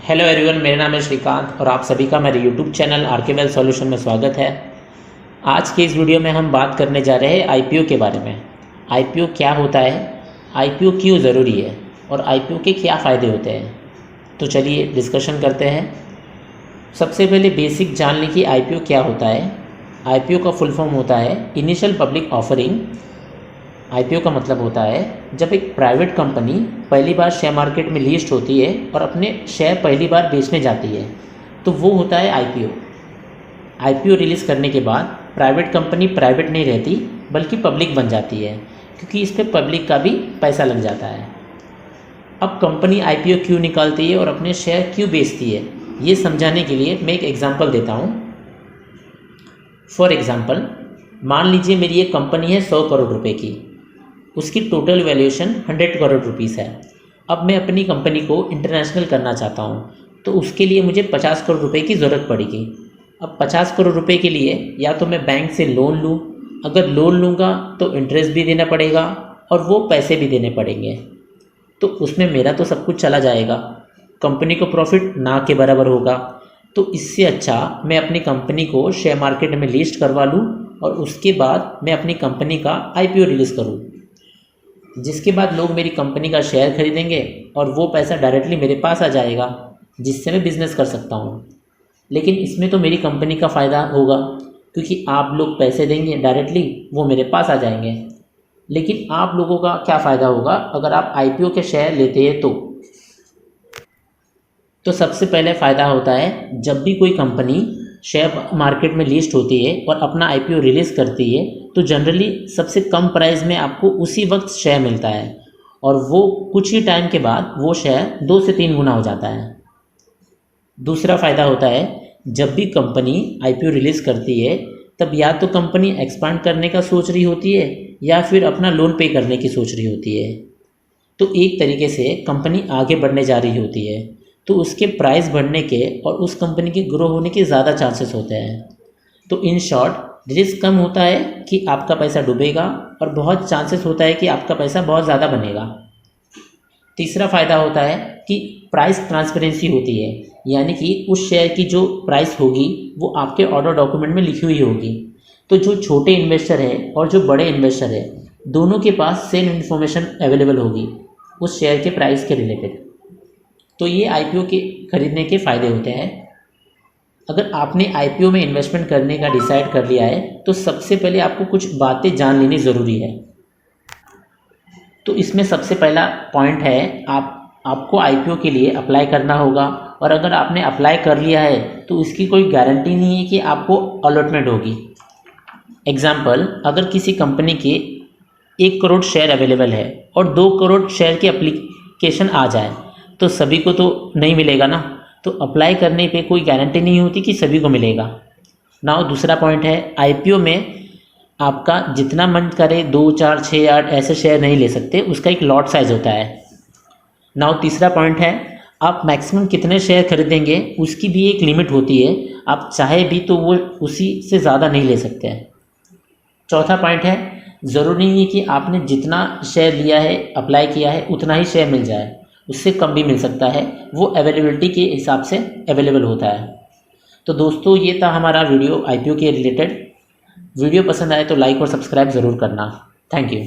Hello everyone, मेरा नाम है श्रीकांत और आप सभी का मेरे YouTube channel RK wealth solution में स्वागत है। आज के इस वीडियो में हम बात करने जा रहे हैं आईपीओ के बारे में। आईपीओ क्या होता है, आईपीओ क्यों ज़रूरी है और आईपीओ के क्या फ़ायदे होते हैं। तो चलिए डिस्कशन करते हैं। सबसे पहले बेसिक जान लें कि आईपीओ क्या होता है। आईपीओ का फुल फॉर्म होता है इनिशियल पब्लिक ऑफरिंग। आईपीओ का मतलब होता है जब एक प्राइवेट कंपनी पहली बार शेयर मार्केट में लिस्ट होती है और अपने शेयर पहली बार बेचने जाती है, तो वो होता है आईपीओ। आईपीओ रिलीज़ करने के बाद प्राइवेट कंपनी प्राइवेट नहीं रहती बल्कि पब्लिक बन जाती है, क्योंकि इस पर पब्लिक का भी पैसा लग जाता है। अब कंपनी आईपीओ क्यों निकालती है और अपने शेयर क्यों बेचती है, ये समझाने के लिए मैं एक एग्जांपल देता हूँ। फॉर एग्ज़ाम्पल, मान लीजिए मेरी एक कंपनी है 100 करोड़ रुपए की, उसकी टोटल वैल्यूएशन 100 करोड़ रुपीस है। अब मैं अपनी कंपनी को इंटरनेशनल करना चाहता हूँ, तो उसके लिए मुझे 50 करोड़ रुपए की ज़रूरत पड़ेगी। अब 50 करोड़ रुपए के लिए या तो मैं बैंक से लोन लूँ, अगर लोन लूँगा तो इंटरेस्ट भी देना पड़ेगा और वो पैसे भी देने पड़ेंगे, तो उसमें मेरा तो सब कुछ चला जाएगा, कंपनी को प्रॉफिट ना के बराबर होगा। तो इससे अच्छा मैं अपनी कंपनी को शेयर मार्केट में लिस्ट करवा लूँ और उसके बाद मैं अपनी कंपनी का आईपीओ रिलीज़ करूँ, जिसके बाद लोग मेरी कंपनी का शेयर खरीदेंगे और वो पैसा डायरेक्टली मेरे पास आ जाएगा, जिससे मैं बिज़नेस कर सकता हूँ। लेकिन इसमें तो मेरी कंपनी का फ़ायदा होगा, क्योंकि आप लोग पैसे देंगे डायरेक्टली, वो मेरे पास आ जाएंगे। लेकिन आप लोगों का क्या फ़ायदा होगा अगर आप आईपीओ के शेयर लेते हैं तो सबसे पहले फ़ायदा होता है जब भी कोई कंपनी शेयर मार्केट में लिस्ट होती है और अपना आईपीओ रिलीज़ करती है, तो जनरली सबसे कम प्राइस में आपको उसी वक्त शेयर मिलता है और वो कुछ ही टाइम के बाद वो शेयर 2 से 3 गुना हो जाता है। दूसरा फ़ायदा होता है जब भी कंपनी आईपीओ रिलीज़ करती है, तब या तो कंपनी एक्सपांड करने का सोच रही होती है या फिर अपना लोन पे करने की सोच रही होती है। तो एक तरीके से कंपनी आगे बढ़ने जा रही होती है, तो उसके प्राइस बढ़ने के और उस कंपनी के ग्रो होने के ज़्यादा चांसेस होते हैं। तो इन शॉर्ट रिस्क कम होता है कि आपका पैसा डूबेगा और बहुत चांसेस होता है कि आपका पैसा बहुत ज़्यादा बनेगा। तीसरा फ़ायदा होता है कि प्राइस ट्रांसपेरेंसी होती है, यानी कि उस शेयर की जो प्राइस होगी वो आपके ऑर्डर डॉक्यूमेंट में लिखी हुई होगी। तो जो छोटे इन्वेस्टर है और जो बड़े इन्वेस्टर है, दोनों के पास सेम इन्फॉर्मेशन अवेलेबल होगी उस शेयर के प्राइस के रिलेटेड। तो ये आईपीओ के खरीदने के फ़ायदे होते हैं। अगर आपने आईपीओ में इन्वेस्टमेंट करने का डिसाइड कर लिया है, तो सबसे पहले आपको कुछ बातें जान लेनी ज़रूरी है। तो इसमें सबसे पहला पॉइंट है, आपको आईपीओ के लिए अप्लाई करना होगा, और अगर आपने अप्लाई कर लिया है तो इसकी कोई गारंटी नहीं है कि आपको अलॉटमेंट होगी। एग्जाम्पल, अगर किसी कंपनी के 1 करोड़ शेयर अवेलेबल है और 2 करोड़ शेयर की एप्लीकेशन आ जाए, तो सभी को तो नहीं मिलेगा ना। तो अप्लाई करने पे कोई गारंटी नहीं होती कि सभी को मिलेगा। नाउ दूसरा पॉइंट है, आईपीओ में आपका जितना मन करे 2, 4, 6, 8 ऐसे शेयर नहीं ले सकते, उसका एक लॉट साइज होता है। नाउ तीसरा पॉइंट है, आप मैक्सिमम कितने शेयर खरीदेंगे उसकी भी एक लिमिट होती है, आप चाहे भी तो वो उसी से ज़्यादा नहीं ले सकते हैं। चौथा पॉइंट है, ज़रूरी नहीं है कि आपने जितना शेयर लिया है, अप्लाई किया है, उतना ही शेयर मिल जाए, उससे कम भी मिल सकता है, वो अवेलेबिलिटी के हिसाब से अवेलेबल होता है। तो दोस्तों, ये था हमारा वीडियो आईपीओ के रिलेटेड। वीडियो पसंद आए तो लाइक और सब्सक्राइब ज़रूर करना। Thank you.